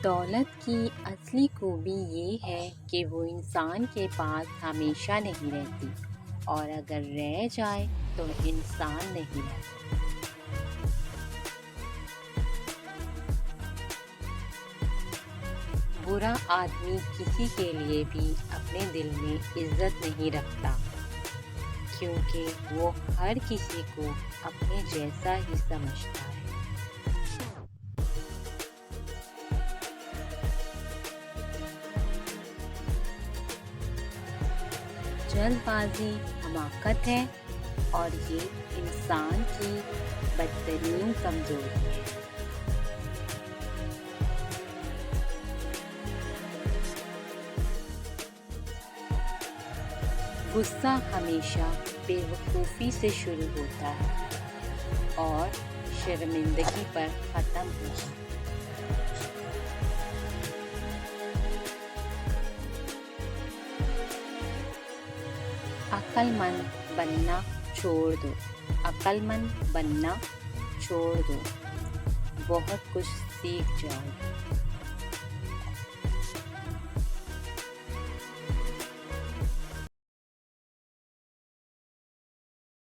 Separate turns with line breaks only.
दौलत की असली खूबी ये है कि वो इंसान के पास हमेशा नहीं रहती और अगर रह जाए तो इंसान नहीं रहता। बुरा आदमी किसी के लिए भी अपने दिल में इज्जत नहीं रखता, क्योंकि वो हर किसी को अपने जैसा ही समझता है। जल्दबाजी हमाकत है और ये इंसान की बदतरीन कमजोरी है। गुस्सा हमेशा बेवकूफ़ी से शुरू होता है और शर्मिंदगी पर ख़त्म होता है। अक्लमंद बनना छोड़ दो, अक्लमंद बनना छोड़ दो, बहुत कुछ सीख जाओगे।